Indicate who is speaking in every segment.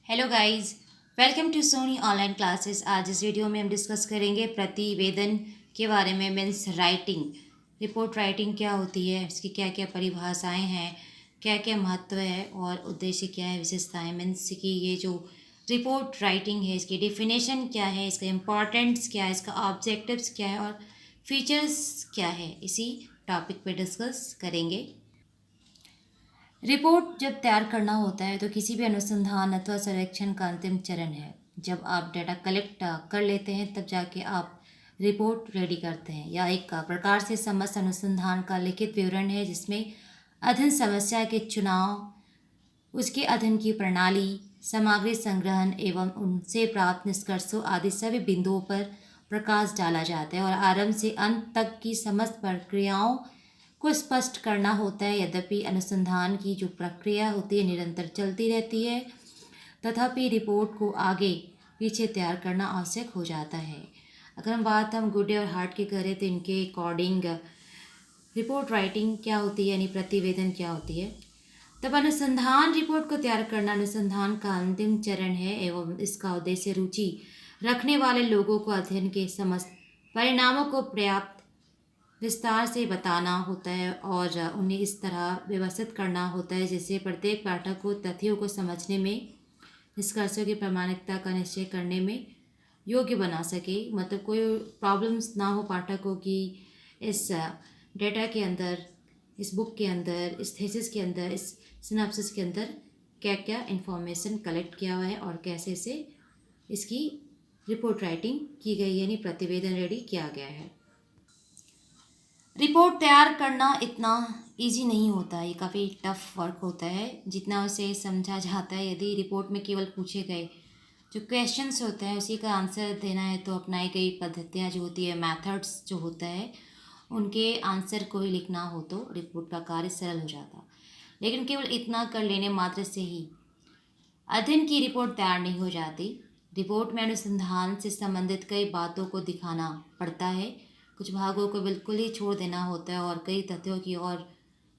Speaker 1: Hello guys, welcome to Sony online classes. आज इस video में हम डिस्कस करेंगे प्रतिवेदन के बारे में। मीन्स राइटिंग, रिपोर्ट राइटिंग क्या होती है, इसकी क्या क्या परिभाषाएं हैं, क्या क्या महत्व है और उद्देश्य क्या है, विशेषताएं। मीन्स कि ये जो रिपोर्ट राइटिंग है इसकी डेफिनेशन क्या है, इसका इम्पोर्टेंस क्या है, इसका ऑब्जेक्टिव्स क्या है और फीचर्स क्या है, इसी टॉपिक पे डिस्कस करेंगे। रिपोर्ट जब तैयार करना होता है तो किसी भी अनुसंधान अथवा सर्वेक्षण का अंतिम चरण है। जब आप डेटा कलेक्ट कर लेते हैं तब जाके आप रिपोर्ट रेडी करते हैं। यह एक प्रकार से समस्त अनुसंधान का लिखित विवरण है जिसमें अध्ययन समस्या के चुनाव, उसके अध्ययन की प्रणाली, सामग्री संग्रहण एवं उनसे प्राप्त निष्कर्षों आदि सभी बिंदुओं पर प्रकाश डाला जाता है और आरंभ से अंत तक की समस्त प्रक्रियाओं को स्पष्ट करना होता है। यद्यपि अनुसंधान की जो प्रक्रिया होती है निरंतर चलती रहती है, तथापि रिपोर्ट को आगे पीछे तैयार करना आवश्यक हो जाता है। अगर हम गुड और हार्ट की करें तो इनके अकॉर्डिंग रिपोर्ट राइटिंग क्या होती है, यानी प्रतिवेदन क्या होती है। तब अनुसंधान रिपोर्ट को तैयार करना अनुसंधान का अंतिम चरण है एवं इसका उद्देश्य रुचि रखने वाले लोगों को अध्ययन के समस्त परिणामों को पर्याप्त विस्तार से बताना होता है और उन्हें इस तरह व्यवस्थित करना होता है जिससे प्रत्येक पाठक को तथ्यों को समझने में, निष्कर्षों की प्रामाणिकता का निश्चय करने में योग्य बना सके। मतलब कोई प्रॉब्लम्स ना हो पाठकों की इस डेटा के अंदर, इस बुक के अंदर, इस थीसिस के अंदर, इस सिनॉप्सिस के अंदर क्या क्या इन्फॉर्मेशन कलेक्ट किया हुआ है और कैसे से इसकी रिपोर्ट राइटिंग की गई है, यानी प्रतिवेदन रेडी किया गया है। रिपोर्ट तैयार करना इतना इजी नहीं होता, ये काफ़ी टफ वर्क होता है जितना उसे समझा जाता है। यदि रिपोर्ट में केवल पूछे गए जो क्वेश्चंस होते हैं उसी का आंसर देना है तो अपनाई गई पद्धतियाँ जो होती है, मेथड्स जो होता है, उनके आंसर को ही लिखना हो तो रिपोर्ट का कार्य सरल हो जाता। लेकिन केवल इतना कर लेने मात्र से ही अध्ययन की रिपोर्ट तैयार नहीं हो जाती। रिपोर्ट में अनुसंधान से संबंधित कई बातों को दिखाना पड़ता है, कुछ भागों को बिल्कुल ही छोड़ देना होता है और कई तथ्यों की ओर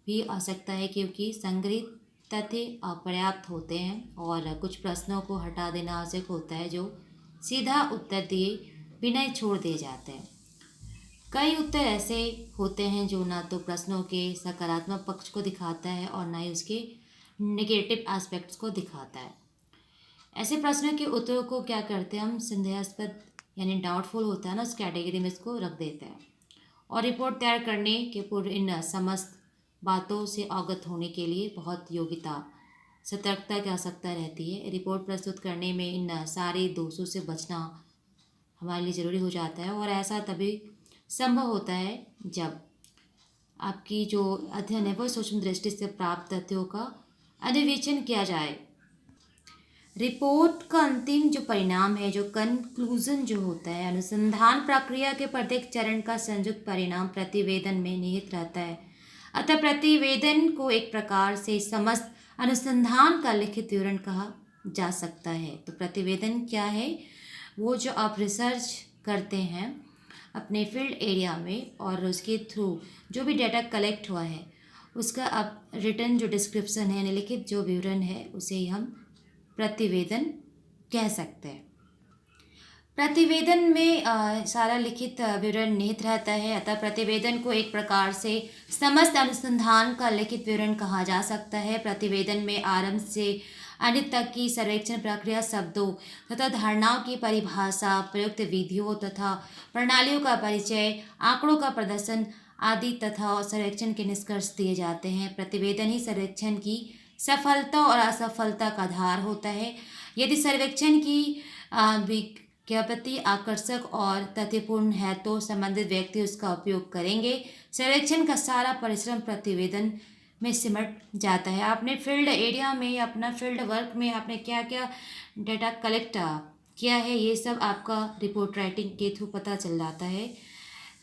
Speaker 1: भी आ सकता है क्योंकि संग्रहित तथ्य अपर्याप्त होते हैं और कुछ प्रश्नों को हटा देना आवश्यक होता है जो सीधा उत्तर दिए बिना ही छोड़ दिए जाते हैं। कई उत्तर ऐसे होते हैं जो ना तो प्रश्नों के सकारात्मक पक्ष को दिखाता है और ना ही उसके नेगेटिव एस्पेक्ट्स को दिखाता है। ऐसे प्रश्नों के उत्तरों को क्या करते हैं हम, संदेहास्पद यानी डाउटफुल होता है ना, उस कैटेगरी में इसको रख देते हैं। और रिपोर्ट तैयार करने के पूर्व इन समस्त बातों से अवगत होने के लिए बहुत योग्यता, सतर्कता की आवश्यकता रहती है। रिपोर्ट प्रस्तुत करने में इन सारे दोषों से बचना हमारे लिए ज़रूरी हो जाता है और ऐसा तभी संभव होता है जब आपकी जो अध्ययन है वो सूक्ष्म दृष्टि से प्राप्त तथ्यों का अन्वेषण किया जाए। रिपोर्ट का अंतिम जो परिणाम है, जो कंक्लूजन जो होता है, अनुसंधान प्रक्रिया के प्रत्येक चरण का संयुक्त परिणाम प्रतिवेदन में निहित रहता है। अतः प्रतिवेदन को एक प्रकार से समस्त अनुसंधान का लिखित विवरण कहा जा सकता है। तो प्रतिवेदन क्या है, वो जो आप रिसर्च करते हैं अपने फील्ड एरिया में और उसके थ्रू जो भी डाटा कलेक्ट हुआ है उसका आप रिटर्न जो डिस्क्रिप्शन है, यानी लिखित जो विवरण है, उसे ही हम प्रतिवेदन कह सकते हैं। प्रतिवेदन में सारा लिखित विवरण निहित रहता है। अतः प्रतिवेदन को एक प्रकार से समस्त अनुसंधान का लिखित विवरण कहा जा सकता है। प्रतिवेदन में आरंभ से अंत तक की सर्वेक्षण प्रक्रिया, शब्दों तथा धारणाओं की परिभाषा, प्रयुक्त विधियों तथा प्रणालियों का परिचय, आंकड़ों का प्रदर्शन आदि तथा सर्वेक्षण के निष्कर्ष दिए जाते हैं। प्रतिवेदन ही सर्वेक्षण की सफलता और असफलता का आधार होता है। यदि सर्वेक्षण की विज्ञप्ति आकर्षक और तथ्यपूर्ण है तो संबंधित व्यक्ति उसका उपयोग करेंगे। सर्वेक्षण का सारा परिश्रम प्रतिवेदन में सिमट जाता है। आपने फील्ड एरिया में, अपना फील्ड वर्क में आपने क्या क्या डेटा कलेक्ट किया है, ये सब आपका रिपोर्ट राइटिंग के थ्रू पता चल जाता है।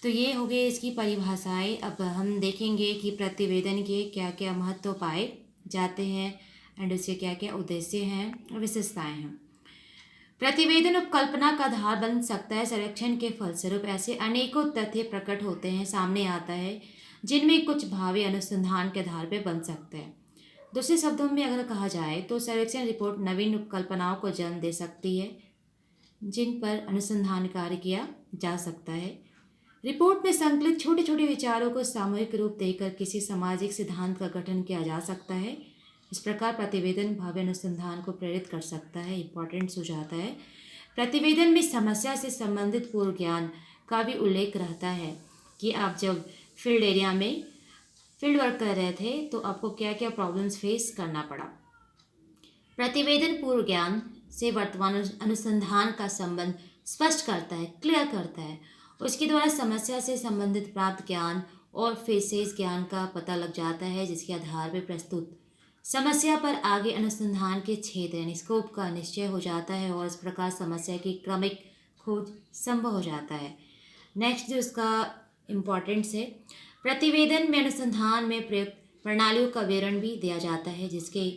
Speaker 1: तो ये हो गए इसकी परिभाषाएं। अब हम देखेंगे कि प्रतिवेदन के क्या क्या महत्व पाए जाते हैं एंड उसके क्या क्या उद्देश्य हैं और विशेषताएं हैं। प्रतिवेदन उपकल्पना का आधार बन सकता है। सर्वेक्षण के फलस्वरूप ऐसे अनेकों तथ्य प्रकट होते हैं, सामने आता है, जिनमें कुछ भावी अनुसंधान के आधार पर बन सकते हैं। दूसरे शब्दों में अगर कहा जाए तो सर्वेक्षण रिपोर्ट नवीन कल्पनाओं को जन्म दे सकती है जिन पर अनुसंधान कार्य किया जा सकता है। रिपोर्ट में संकलित छोटे छोटे विचारों को सामूहिक रूप देकर किसी सामाजिक सिद्धांत का गठन किया जा सकता है। इस प्रकार प्रतिवेदन भावी अनुसंधान को प्रेरित कर सकता है। इंपॉर्टेंट हो जाता है। प्रतिवेदन में समस्या से संबंधित पूर्व ज्ञान का भी उल्लेख रहता है कि आप जब फील्ड एरिया में फील्ड वर्क कर रहे थे तो आपको क्या क्या प्रॉब्लम्स फेस करना पड़ा। प्रतिवेदन पूर्व ज्ञान से वर्तमान अनुसंधान का संबंध स्पष्ट करता है, क्लियर करता है। उसके द्वारा समस्या से संबंधित प्राप्त ज्ञान और फेसेस ज्ञान का पता लग जाता है जिसके आधार पर प्रस्तुत समस्या पर आगे अनुसंधान के क्षेत्र यानी स्कोप का निश्चय हो जाता है और इस प्रकार समस्या की क्रमिक खोज संभव हो जाता है। नेक्स्ट जो इसका इम्पोर्टेंस है, प्रतिवेदन में अनुसंधान में प्रयुक्त प्रणालियों का विवरण भी दिया जाता है जिसके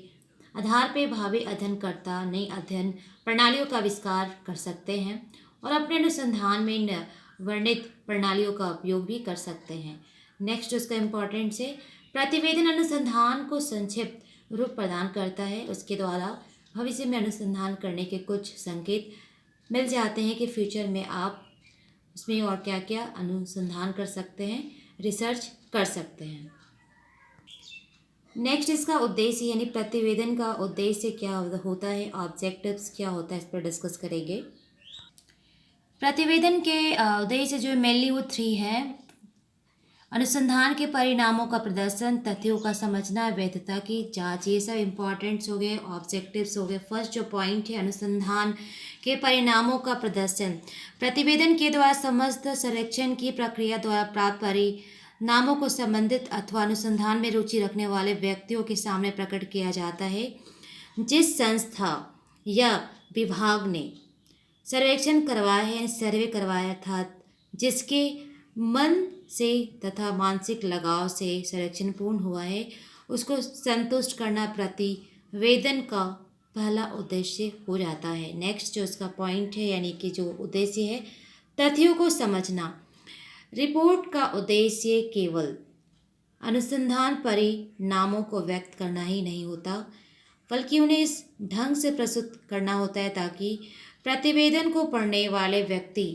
Speaker 1: आधार पर भावी अध्ययनकर्ता नई अध्ययन प्रणालियों का आविष्कार कर सकते हैं और अपने अनुसंधान में वर्णित प्रणालियों का उपयोग भी कर सकते हैं। नेक्स्ट उसका इम्पोर्टेंस है, प्रतिवेदन अनुसंधान को संक्षिप्त रूप प्रदान करता है। उसके द्वारा भविष्य में अनुसंधान करने के कुछ संकेत मिल जाते हैं कि फ्यूचर में आप उसमें और क्या क्या अनुसंधान कर सकते हैं, रिसर्च कर सकते हैं। नेक्स्ट इसका उद्देश्य यानी प्रतिवेदन का उद्देश्य क्या होता है, ऑब्जेक्टिव्स क्या होता है, इस पर डिस्कस करेंगे। प्रतिवेदन के उद्देश्य जो मेनली वो 3 है। अनुसंधान के परिणामों का प्रदर्शन, तथ्यों का समझना, वैधता की जांच, ये सब इम्पॉर्टेंट्स हो गए, ऑब्जेक्टिव्स हो गए। फर्स्ट जो पॉइंट है अनुसंधान के परिणामों का प्रदर्शन। प्रतिवेदन के द्वारा समस्त सर्वेक्षण की प्रक्रिया द्वारा प्राप्त परिणामों को संबंधित अथवा अनुसंधान में रुचि रखने वाले व्यक्तियों के सामने प्रकट किया जाता है। जिस संस्था या विभाग ने सर्वेक्षण करवाया है, सर्वे करवाया था, जिसके मन से तथा मानसिक लगाव से सर्वेक्षण पूर्ण हुआ है, उसको संतुष्ट करना प्रतिवेदन का पहला उद्देश्य हो जाता है। नेक्स्ट जो इसका पॉइंट है यानी कि जो उद्देश्य है, तथ्यों को समझना। रिपोर्ट का उद्देश्य केवल अनुसंधान परिणामों को व्यक्त करना ही नहीं होता बल्कि उन्हें इस ढंग से प्रस्तुत करना होता है ताकि प्रतिवेदन को पढ़ने वाले व्यक्ति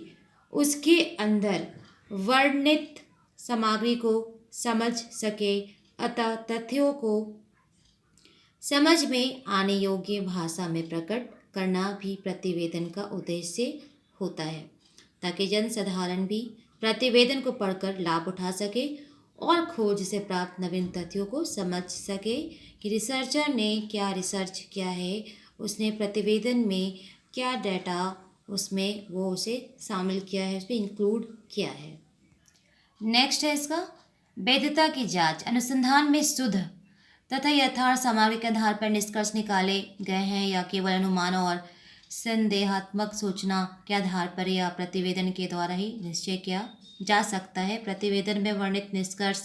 Speaker 1: उसके अंदर वर्णित सामग्री को समझ सके। अतः तथ्यों को समझ में आने योग्य भाषा में प्रकट करना भी प्रतिवेदन का उद्देश्य होता है ताकि जनसाधारण भी प्रतिवेदन को पढ़कर लाभ उठा सके और खोज से प्राप्त नवीन तथ्यों को समझ सके कि रिसर्चर ने क्या रिसर्च किया है, उसने प्रतिवेदन में क्या डाटा उसमें वो उसे शामिल किया है, उसमें इंक्लूड किया है। नेक्स्ट है इसका वैधता की जांच। अनुसंधान में शुद्ध तथा यथार्थ सामग्री के आधार पर निष्कर्ष निकाले गए हैं या केवल अनुमानों और संदेहात्मक सूचना के आधार पर या प्रतिवेदन के द्वारा ही निश्चय किया जा सकता है। प्रतिवेदन में वर्णित निष्कर्ष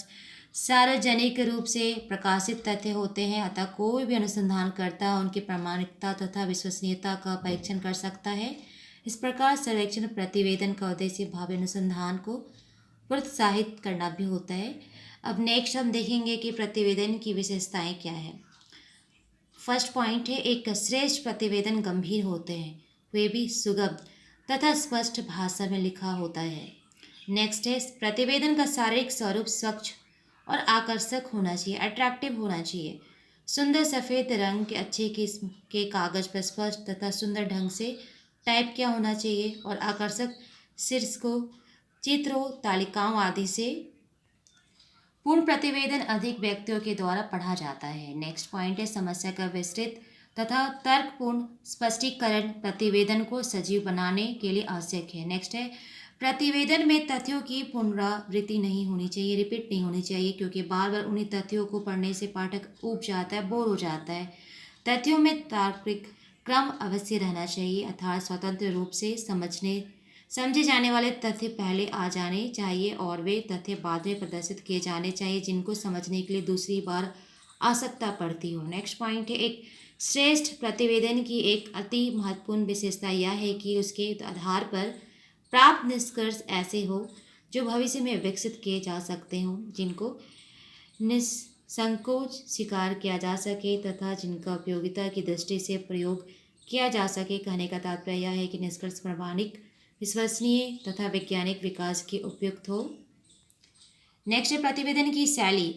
Speaker 1: सार्वजनिक रूप से प्रकाशित तथ्य होते हैं, अतः कोई भी अनुसंधानकर्ता उनकी प्रामाणिकता तथा विश्वसनीयता का परीक्षण कर सकता है। इस प्रकार सर्वेक्षण प्रतिवेदन का उद्देश्य भावी अनुसंधान को प्रोत्साहित करना भी होता है। अब नेक्स्ट हम देखेंगे कि प्रतिवेदन की विशेषताएं क्या है। फर्स्ट पॉइंट है, एक श्रेष्ठ प्रतिवेदन गंभीर होते हैं, वे भी सुगम तथा स्पष्ट भाषा में लिखा होता है। नेक्स्ट है, प्रतिवेदन का शारीरिक स्वरूप स्वच्छ और आकर्षक होना चाहिए, अट्रैक्टिव होना चाहिए। सुंदर सफ़ेद रंग के अच्छे किस्म के कागज़ पर स्पष्ट तथा सुंदर ढंग से टाइप किया होना चाहिए और आकर्षक शीर्षकों, चित्रों, तालिकाओं आदि से पूर्ण प्रतिवेदन अधिक व्यक्तियों के द्वारा पढ़ा जाता है। नेक्स्ट पॉइंट है, समस्या का विस्तृत तथा तर्कपूर्ण स्पष्टीकरण प्रतिवेदन को सजीव बनाने के लिए आवश्यक है। नेक्स्ट है, प्रतिवेदन में तथ्यों की पुनरावृत्ति नहीं होनी चाहिए, रिपीट नहीं होनी चाहिए, क्योंकि बार बार उन्हीं तथ्यों को पढ़ने से पाठक ऊब जाता है, बोर हो जाता है। तथ्यों में तार्किक क्रम अवश्य रहना चाहिए, अर्थात स्वतंत्र रूप से समझे जाने वाले तथ्य पहले आ जाने चाहिए और वे तथ्य बाद में प्रदर्शित किए जाने चाहिए जिनको समझने के लिए दूसरी बार आवश्यकता पड़ती हो। नेक्स्ट पॉइंट है, एक श्रेष्ठ प्रतिवेदन की एक अति महत्वपूर्ण विशेषता यह है कि उसके आधार पर प्राप्त निष्कर्ष ऐसे हो जो भविष्य में विकसित किए जा सकते हों, जिनको संकोच स्वीकार किया जा सके तथा जिनका उपयोगिता की दृष्टि से प्रयोग किया जा सके। कहने का तात्पर्य यह है कि निष्कर्ष प्रामाणिक, विश्वसनीय तथा वैज्ञानिक विकास के उपयुक्त हो। नेक्स्ट है प्रतिवेदन की शैली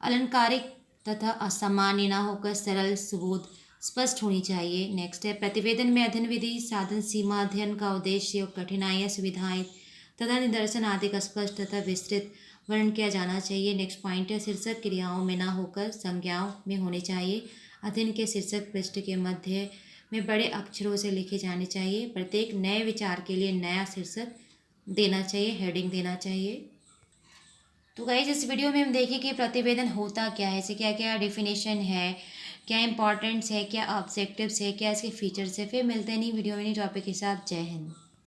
Speaker 1: अलंकारिक तथा असामान्य न होकर सरल, सुबोध, स्पष्ट होनी चाहिए। नेक्स्ट है प्रतिवेदन में अध्ययन विधि, साधन, सीमा, अध्ययन का उद्देश्य और कठिनाइयाँ, सुविधाएं तथा निदर्शन आदि का स्पष्ट तथा विस्तृत वर्णन किया जाना चाहिए। नेक्स्ट पॉइंट है शीर्षक क्रियाओं में न होकर संज्ञाओं में होने चाहिए। अध्ययन के शीर्षक पृष्ठ के मध्य में बड़े अक्षरों से लिखे जाने चाहिए। प्रत्येक नए विचार के लिए नया शीर्षक देना चाहिए, हेडिंग देना चाहिए। तो गाइस इस वीडियो में हम देखें कि प्रतिवेदन होता क्या है, इसे क्या क्या डेफिनेशन है, क्या इंपॉर्टेंट्स है, क्या ऑब्जेक्टिव्स है, क्या इसके फीचर्स है। फिर मिलते हैं नई वीडियो में नई टॉपिक के साथ। जय हिंद।